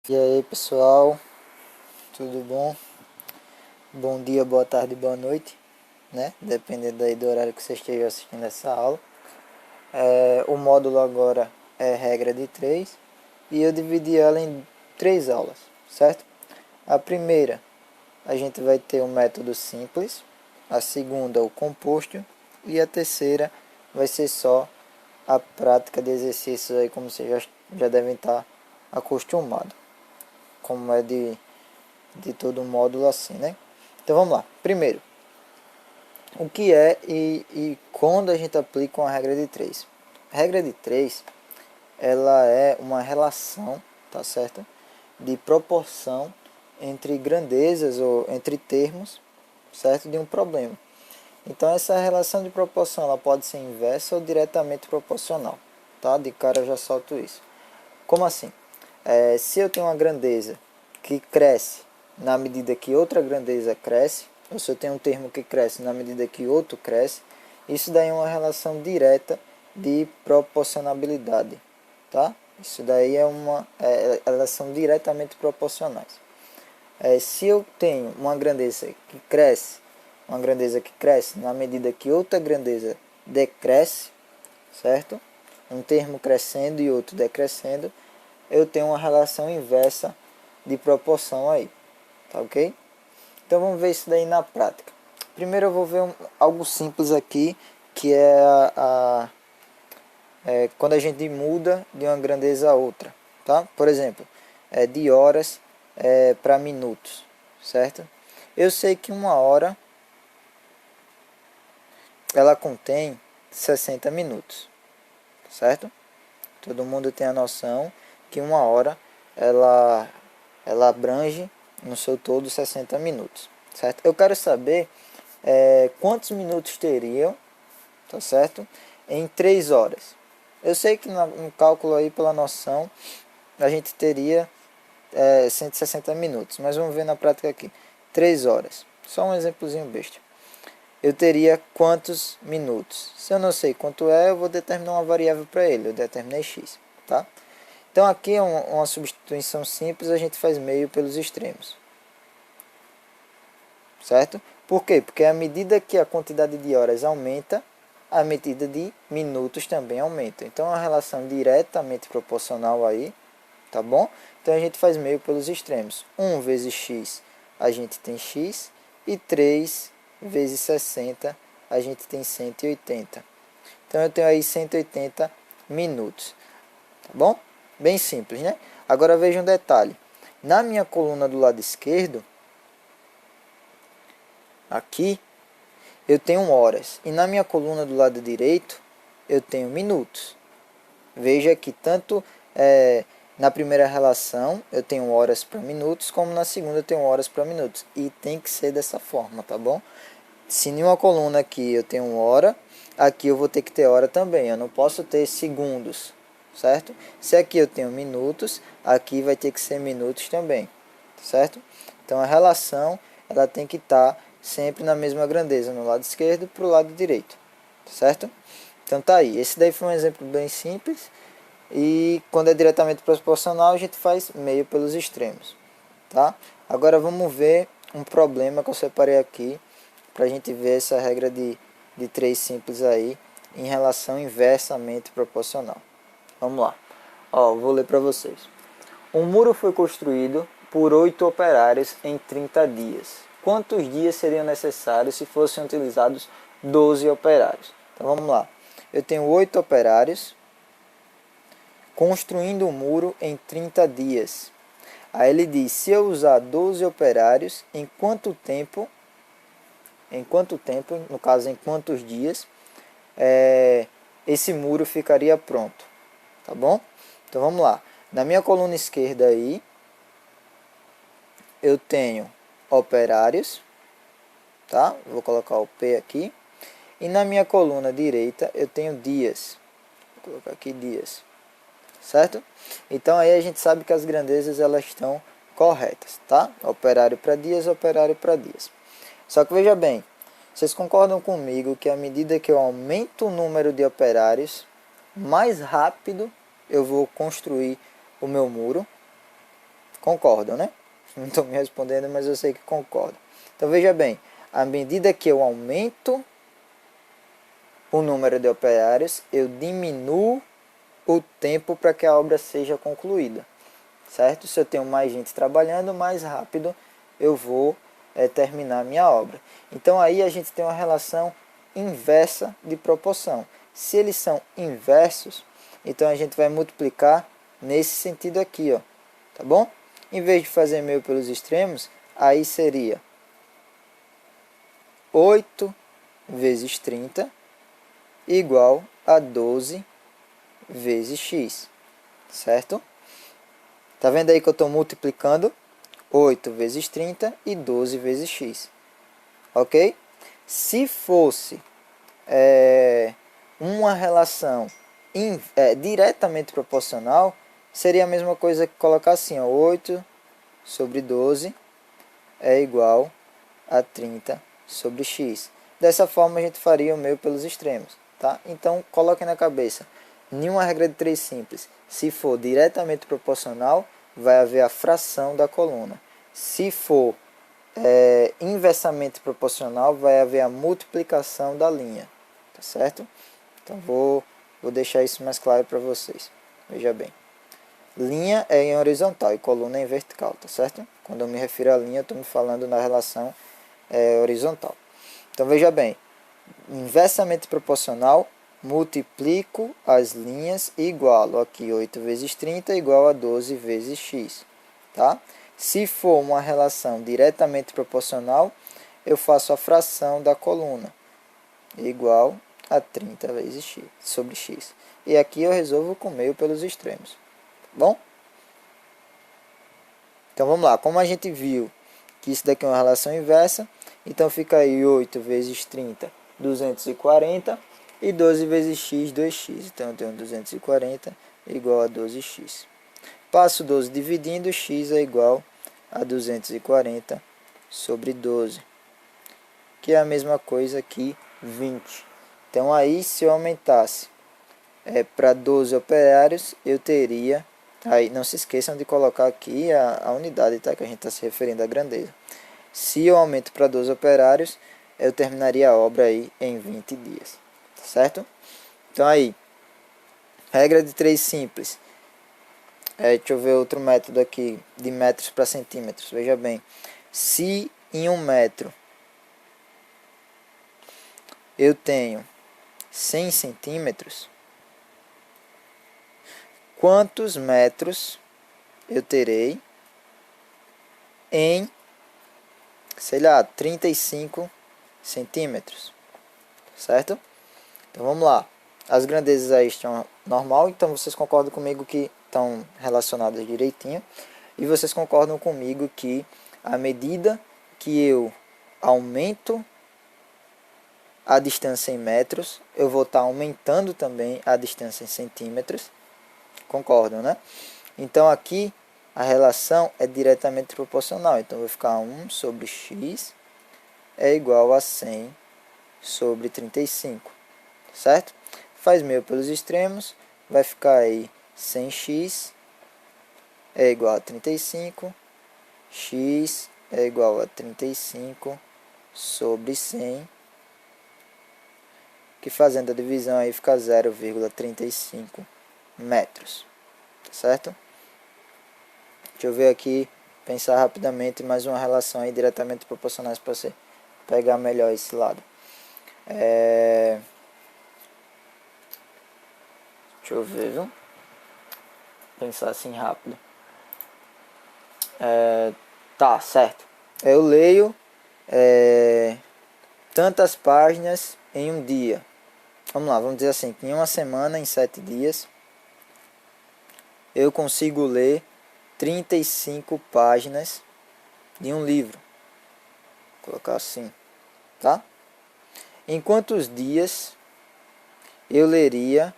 E aí pessoal, tudo bom? Bom dia, boa tarde, boa noite, né? Dependendo aí do horário que você esteja assistindo essa aula. O módulo agora é regra de 3 e eu dividi ela em 3 aulas, certo? A primeira, a gente vai ter o método simples, a segunda, o composto, e a terceira vai ser só a prática de exercícios aí, como vocês já devem estar acostumados, como é de todo módulo assim, né? Então vamos lá. Primeiro, o que é e quando a gente aplica uma regra de 3? A regra de 3, ela é uma relação, tá certo? De proporção entre grandezas ou entre termos, certo? De um problema. Então essa relação de proporção ela pode ser inversa ou diretamente proporcional, tá? De cara eu já solto isso. Como assim? Se eu tenho uma grandeza que cresce na medida que outra grandeza cresce, ou se eu tenho um termo que cresce na medida que outro cresce, isso daí é uma relação direta de proporcionalidade, tá? Isso daí é uma relação diretamente proporcionais. Se eu tenho uma grandeza que cresce na medida que outra grandeza decresce, certo? Um termo crescendo e outro decrescendo, eu tenho uma relação inversa de proporção aí, tá ok? Então vamos ver isso daí na prática. Primeiro eu vou ver algo simples aqui, que é, quando a gente muda de uma grandeza a outra, tá? Por exemplo, de horas para minutos, certo? Eu sei que uma hora ela contém 60 minutos, certo? Todo mundo tem a noção que uma hora ela, ela abrange no seu todo 60 minutos, certo? Eu quero saber quantos minutos teriam, tá certo? Em 3 horas. Eu sei que no cálculo aí, pela noção, a gente teria 160 minutos, mas vamos ver na prática aqui. 3 horas, só um exemplozinho besta. Eu teria quantos minutos? Se eu não sei quanto é, eu vou determinar uma variável para ele, eu determinei x, tá? Então aqui é uma substituição simples, a gente faz meio pelos extremos, certo? Por quê? Porque à medida que a quantidade de horas aumenta, a medida de minutos também aumenta. Então é uma relação diretamente proporcional aí, tá bom? Então a gente faz meio pelos extremos. 1 vezes x, a gente tem x, e 3 vezes 60, a gente tem 180. Então eu tenho aí 180 minutos, tá bom? Bem simples, né? Agora veja um detalhe. Na minha coluna do lado esquerdo, aqui, eu tenho horas. E na minha coluna do lado direito, eu tenho minutos. Veja que tanto na primeira relação eu tenho horas para minutos, como na segunda eu tenho horas para minutos. E tem que ser dessa forma, tá bom? Se em uma coluna aqui eu tenho hora, aqui eu vou ter que ter hora também. Eu não posso ter segundos, certo? Se aqui eu tenho minutos, aqui vai ter que ser minutos também, certo? Então a relação ela tem que estar sempre na mesma grandeza, no lado esquerdo para o lado direito, certo? Então tá aí. Esse daí foi um exemplo bem simples. E quando é diretamente proporcional, a gente faz meio pelos extremos, tá? Agora vamos ver um problema que eu separei aqui para a gente ver essa regra de 3 simples aí em relação inversamente proporcional. Vamos lá. Ó, vou ler para vocês. Um muro foi construído por 8 operários em 30 dias. Quantos dias seriam necessários se fossem utilizados 12 operários? Então vamos lá. Eu tenho 8 operários construindo um muro em 30 dias. Aí ele diz, se eu usar 12 operários, em quanto tempo, no caso em quantos dias, esse muro ficaria pronto, tá bom? Então vamos lá. Na minha coluna esquerda aí, eu tenho operários, tá? Vou colocar o P aqui. E na minha coluna direita eu tenho dias. Vou colocar aqui dias, certo? Então aí a gente sabe que as grandezas elas estão corretas, tá? Operário para dias, operário para dias. Só que veja bem, vocês concordam comigo que à medida que eu aumento o número de operários, mais rápido eu vou construir o meu muro, Concordam, né? Não estou me respondendo, mas eu sei que concordam. Então veja bem, à medida que eu aumento o número de operários, eu diminuo o tempo para que a obra seja concluída, certo? Se eu tenho mais gente trabalhando, mais rápido eu vou terminar a minha obra. Então aí a gente tem uma relação inversa de proporção. Se eles são inversos, então a gente vai multiplicar nesse sentido aqui, ó, tá bom? Em vez de fazer meio pelos extremos, aí seria 8 vezes 30 igual a 12 vezes x, certo? Tá vendo aí que eu estou multiplicando 8 vezes 30 e 12 vezes x, ok? Se fosse uma relação diretamente proporcional, seria a mesma coisa que colocar assim, ó, 8 sobre 12 é igual a 30 sobre x. Dessa forma a gente faria o meio pelos extremos, tá? Então coloquem na cabeça, nenhuma regra de 3 simples, se for diretamente proporcional, vai haver a fração da coluna. Se for inversamente proporcional, vai haver a multiplicação da linha, tá certo? Então vou deixar isso mais claro para vocês. Veja bem, linha é em horizontal e coluna é em vertical, tá certo? Quando eu me refiro à linha, estou me falando na relação horizontal. Então veja bem, inversamente proporcional, multiplico as linhas e igualo aqui 8 vezes 30 igual a 12 vezes x, tá? Se for uma relação diretamente proporcional, eu faço a fração da coluna, igual a 30 vezes x, sobre x. E aqui eu resolvo com meio pelos extremos, tá bom? Então vamos lá, como a gente viu que isso daqui é uma relação inversa, então fica aí 8 vezes 30, 240, e 12 vezes x, 2x. Então eu tenho 240 igual a 12x. Passo 12 dividindo, x é igual a 240 sobre 12, que é a mesma coisa que 20. Então aí, se eu aumentasse para 12 operários, eu teria... Aí não se esqueçam de colocar aqui a unidade, tá? Que a gente está se referindo à grandeza. Se eu aumento para 12 operários, eu terminaria a obra aí em 20 dias, certo? Então aí, regra de 3 simples. Deixa eu ver outro método aqui, de metros para centímetros. Veja bem, se em 1 metro eu tenho 100 centímetros, quantos metros eu terei em, sei lá, 35 centímetros, certo? Então vamos lá, as grandezas aí estão normal, então vocês concordam comigo que estão relacionadas direitinho, e vocês concordam comigo que à medida que eu aumento a distância em metros, eu vou estar aumentando também a distância em centímetros. Concordam, né? Então aqui a relação é diretamente proporcional. Então vai ficar 1 sobre x é igual a 100 sobre 35, certo? Faz meio pelos extremos, vai ficar aí 100x é igual a 35, x é igual a 35 sobre 100, que fazendo a divisão aí fica 0,35 metros, certo? Deixa eu ver aqui, pensar rapidamente mais uma relação aí diretamente proporcionais para você pegar melhor esse lado. Deixa eu ver, viu? Pensar assim rápido. Tá, certo. Eu leio tantas páginas em um dia. Vamos lá, vamos dizer assim, que em uma semana, em 7 dias, eu consigo ler 35 páginas de um livro. Vou colocar assim, tá? Em quantos dias eu leria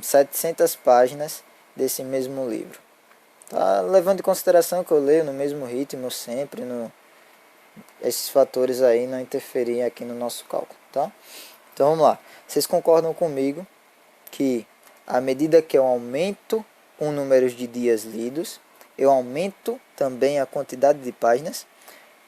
700 páginas desse mesmo livro? Tá? Levando em consideração que eu leio no mesmo ritmo sempre, esses fatores aí não interferem aqui no nosso cálculo, tá? Então vamos lá. Vocês concordam comigo que à medida que eu aumento o número de dias lidos, eu aumento também a quantidade de páginas.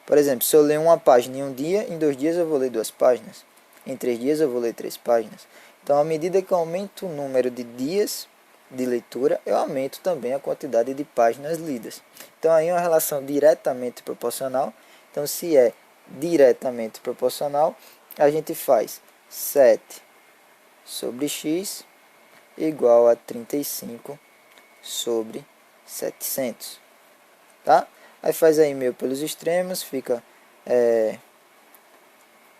Por exemplo, se eu ler uma página em um dia, em 2 dias eu vou ler 2 páginas. Em 3 dias eu vou ler 3 páginas. Então, à medida que eu aumento o número de dias de leitura, eu aumento também a quantidade de páginas lidas. Então, aí é uma relação diretamente proporcional. Então, se é diretamente proporcional, a gente faz 7 sobre x igual a 35 sobre 700. Tá? Aí faz aí meio pelos extremos, fica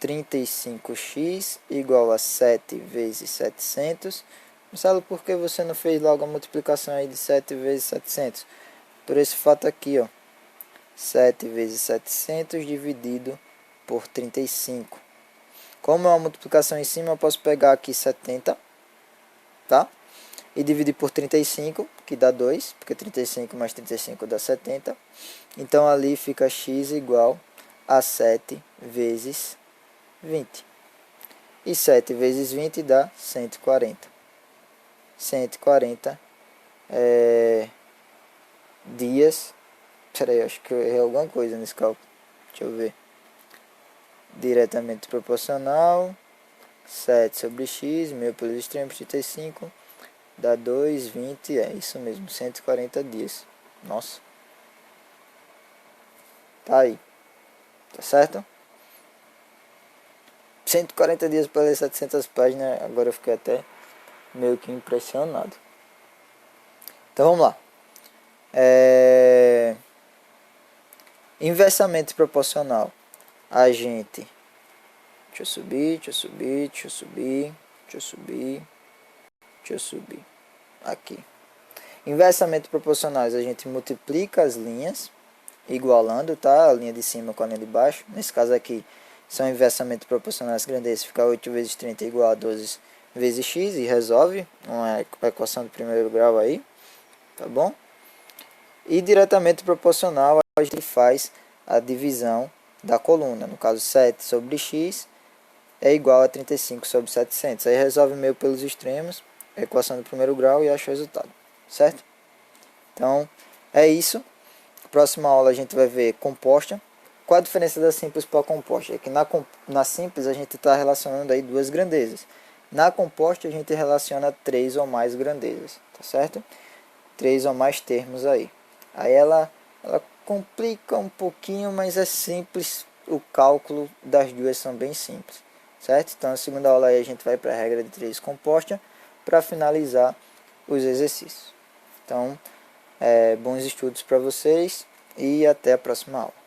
35x igual a 7 vezes 700. Marcelo, por que você não fez logo a multiplicação aí de 7 vezes 700? Por esse fato aqui, ó. 7 vezes 700 dividido por 35. Como é uma multiplicação em cima, eu posso pegar aqui 70, tá? E dividir por 35, que dá 2, porque 35 mais 35 dá 70. Então, ali fica x igual a 7 vezes 20. E 7 vezes 20 dá 140. 140 dias. Peraí, acho que eu errei alguma coisa nesse cálculo. Deixa eu ver. Diretamente proporcional. 7 sobre x, meio pelos extremos, 35. Dá 2, 20, é isso mesmo, 140 dias. Nossa. Tá aí. Tá certo? 140 dias para ler 700 páginas, agora eu fiquei até meio que impressionado. Então vamos lá. Inversamente proporcional. A gente... Deixa eu subir, deixa eu subir, deixa eu subir, deixa eu subir, deixa eu subir. Aqui. Inversamente proporcionais, a gente multiplica as linhas, igualando, tá? A linha de cima com a linha de baixo. Nesse caso aqui, são inversamente proporcionais grandezas. Fica 8 vezes 30 igual a 12 vezes x e resolve uma equação de primeiro grau aí, tá bom? E diretamente proporcional, a gente faz a divisão da coluna. No caso, 7 sobre x é igual a 35 sobre 700. Aí resolve meio pelos extremos, a equação do primeiro grau e acha o resultado, certo? Então, é isso. Próxima aula a gente vai ver composta. Qual a diferença da simples para a composta? É que na simples a gente está relacionando aí duas grandezas. Na composta a gente relaciona 3 ou mais grandezas, tá certo? 3 ou mais termos aí. Aí ela complica um pouquinho, mas é simples. O cálculo das duas são bem simples, certo? Então na segunda aula aí a gente vai para a regra de 3 composta para finalizar os exercícios. Então, bons estudos para vocês e até a próxima aula.